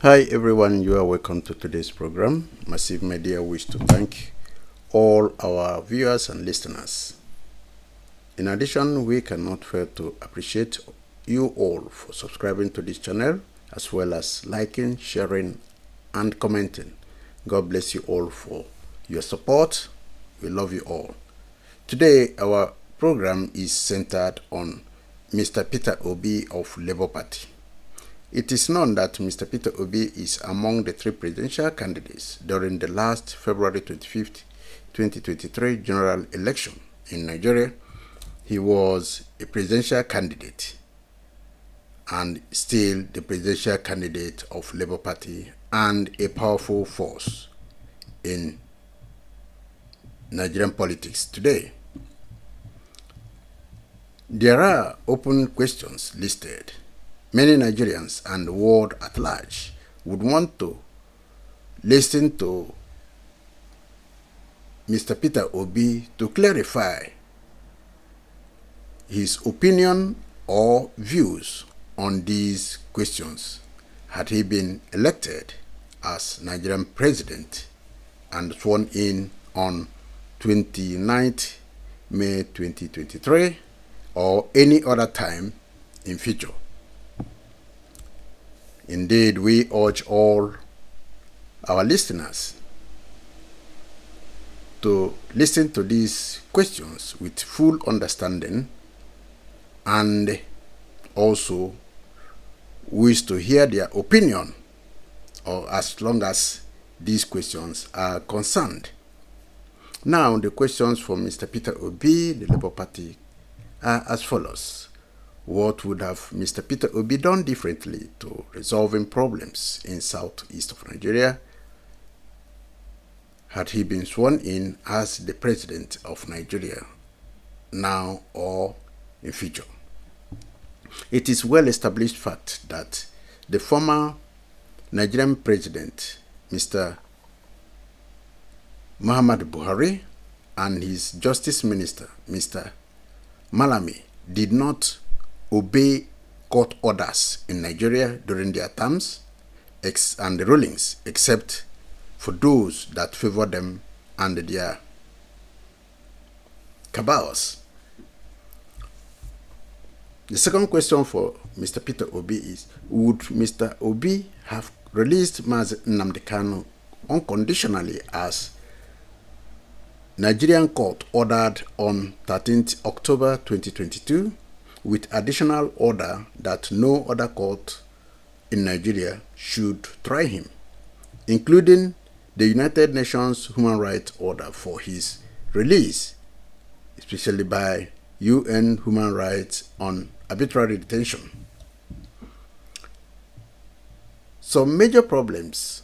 Hi everyone, you are welcome to today's program. Massive Media wish to thank all our viewers and listeners. In addition, we cannot fail to appreciate you all for subscribing to this channel, as well as liking, sharing, and commenting. God bless you all for your support. We love you all. Today, our program is centered on Mr. Peter Obi of Labour Party. It is known that Mr. Peter Obi is among the three presidential candidates during the last February 25th, 2023 general election in Nigeria. He was a presidential candidate and still the presidential candidate of Labour Party and a powerful force in Nigerian politics today. There are open questions listed. Many Nigerians and the world at large would want to listen to Mr. Peter Obi to clarify his opinion or views on these questions had he been elected as Nigerian president and sworn in on 29th May 2023 or any other time in future. Indeed, we urge all our listeners to listen to these questions with full understanding and also wish to hear their opinion, or as long as these questions are concerned. Now, the questions from Mr. Peter Obi, the Labour Party, are as follows. What would have Mr. Peter Obi done differently to resolving problems in southeast of Nigeria had he been sworn in as the president of Nigeria now or in future? It is well-established fact that the former Nigerian president, Mr. Muhammadu Buhari, and his justice minister, Mr. Malami, did not obey court orders in Nigeria during their terms and the rulings, except for those that favor them and their cabals. The second question for Mr. Peter Obi is, would Mr. Obi have released Mazi NNAMDI KANU unconditionally as Nigerian court ordered on 13th October 2022, with additional order that no other court in Nigeria should try him, including the United Nations Human Rights Order for his release, especially by UN Human Rights on arbitrary detention? Some major problems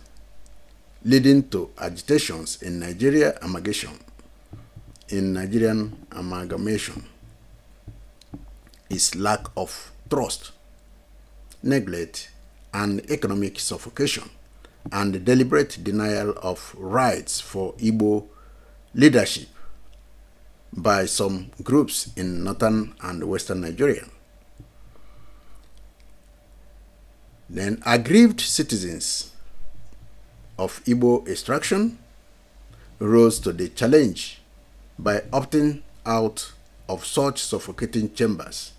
leading to agitations in Nigerian amalgamation is lack of trust, neglect, and economic suffocation, and the deliberate denial of rights for Igbo leadership by some groups in northern and western Nigeria. Then aggrieved citizens of Igbo extraction rose to the challenge by opting out of such suffocating chambers.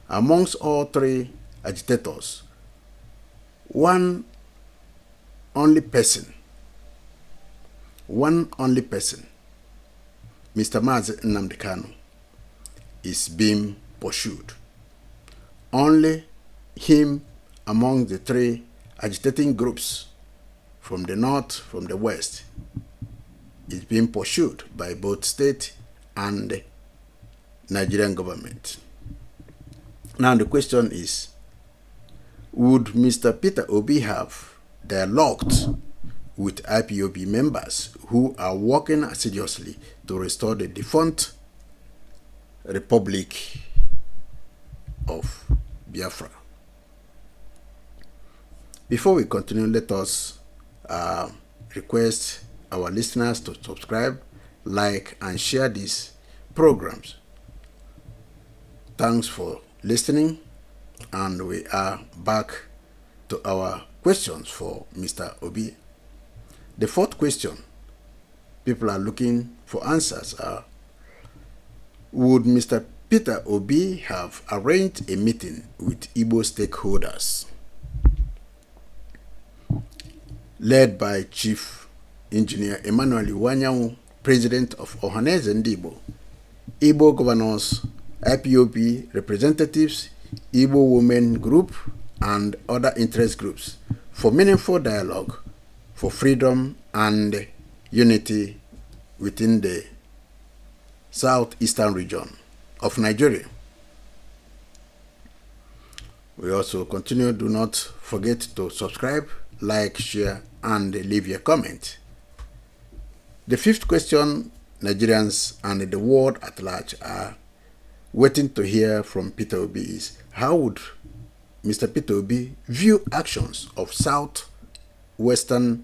Amongst all three agitators, one only person, Mr. Mazi NNAMDI KANU, is being pursued. Only him among the three agitating groups from the north, from the west, is being pursued by both state and Nigerian government. Now the question is, would Mr. Peter Obi have dialogued with IPOB members who are working assiduously to restore the defunct Republic of Biafra? Before we continue, let us request our listeners to subscribe, like, and share these programs. Thanks for listening, and we are back to our questions for Mr. Obi. The fourth question people are looking for answers are: would Mr. Peter Obi have arranged a meeting with Igbo stakeholders led by Chief Engineer Emmanuel Iwuanyawu, President of Ohaneze Ndi Igbo governors, IPOB representatives, Igbo Women Group, and other interest groups for meaningful dialogue for freedom and unity within the southeastern region of Nigeria. We also continue. Do not forget to subscribe, like, share, and leave your comment. The fifth question Nigerians and the world at large are waiting to hear from Peter Obi is: how would Mr. Peter Obi view actions of southwestern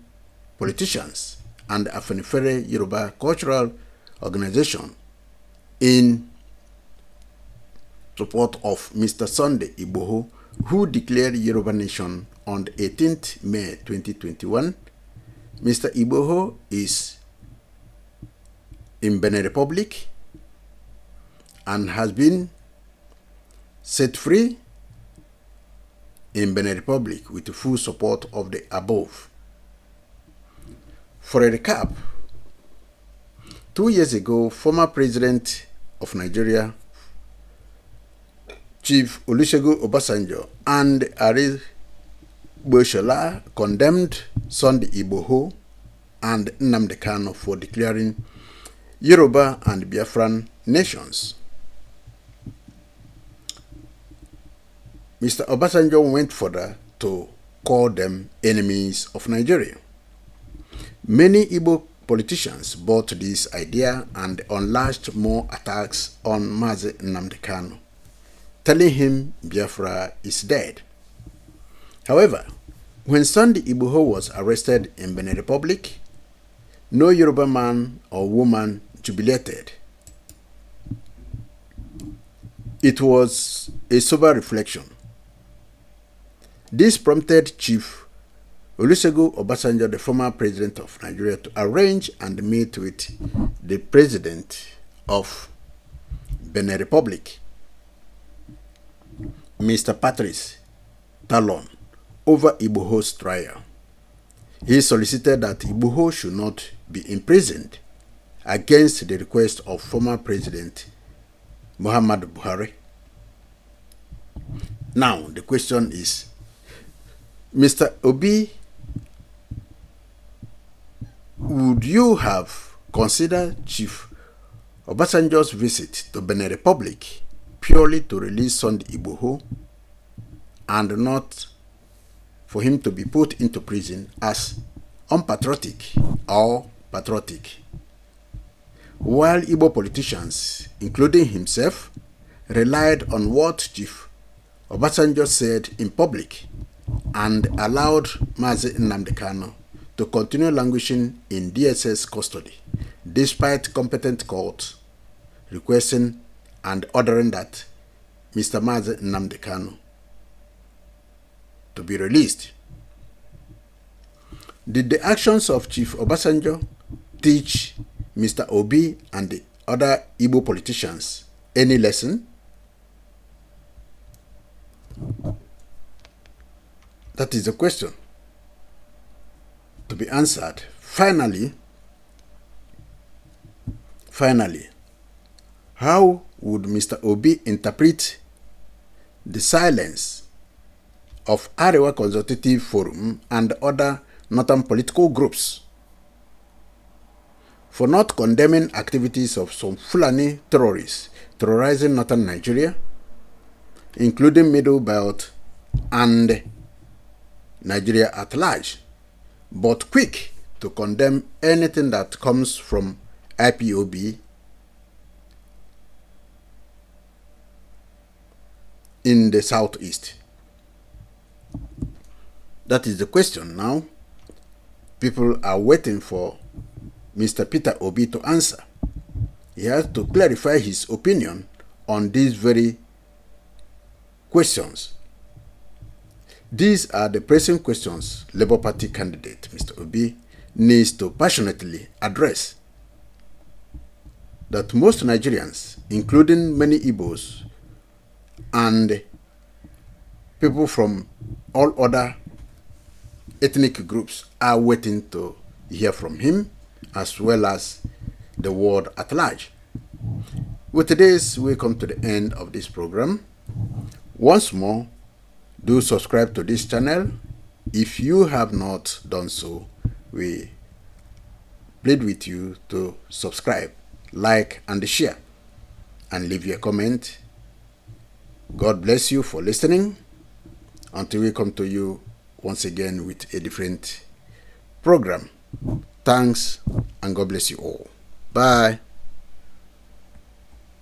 politicians and Afenifere Yoruba Cultural Organization in support of Mr. Sunday Igboho, who declared Yoruba Nation on the 18th May 2021. Mr. Igboho is in Benin Republic and has been set free in Benin Republic with the full support of the above. For a recap, 2 years ago, former President of Nigeria, Chief Olusegun Obasanjo, and Igboho condemned Sunday Igboho and NNAMDI KANU for declaring Yoruba and Biafran nations. Mr. Obasanjo went further to call them enemies of Nigeria. Many Igbo politicians bought this idea and unleashed more attacks on Mazi Nnamdi Kanu, telling him Biafra is dead. However, when Sunday Igboho was arrested in Benin Republic, no Yoruba man or woman jubilated. It was a sober reflection. This prompted Chief Olusegun Obasanjo, the former president of Nigeria, to arrange and meet with the president of Benin Republic, Mr. Patrice Talon, over Igboho's trial. He solicited that Igboho should not be imprisoned against the request of former President Muhammadu Buhari. Now, the question is, Mr. Obi, would you have considered Chief Obasanjo's visit to Benin Republic purely to release Sunday Igboho and not for him to be put into prison as unpatriotic or patriotic? While Igbo politicians, including himself, relied on what Chief Obasanjo said in public and allowed Mazi Nnamdi Kanu to continue languishing in DSS custody, despite competent courts requesting and ordering that Mr. Mazi Nnamdi Kanu to be released. Did the actions of Chief Obasanjo teach Mr. Obi and the other Igbo politicians any lesson? That is the question to be answered. Finally, how would Mr. Obi interpret the silence of Arewa Consultative Forum and other northern political groups for not condemning activities of some Fulani terrorists terrorizing northern Nigeria, including Middle Belt and Nigeria at large, but quick to condemn anything that comes from IPOB in the southeast? That is the question now. People are waiting for Mr. Peter Obi to answer. He has to clarify his opinion on these very questions. These are the pressing questions Labour Party candidate Mr. Obi needs to passionately address that most Nigerians, including many Igbos and people from all other ethnic groups, are waiting to hear from him, as well as the world at large. With today's, we come to the end of this program. Once more, do subscribe to this channel. If you have not done so, we plead with you to subscribe, like, and share, and leave your comment. God bless you for listening. Until we come to you once again with a different program. Thanks, and God bless you all. Bye.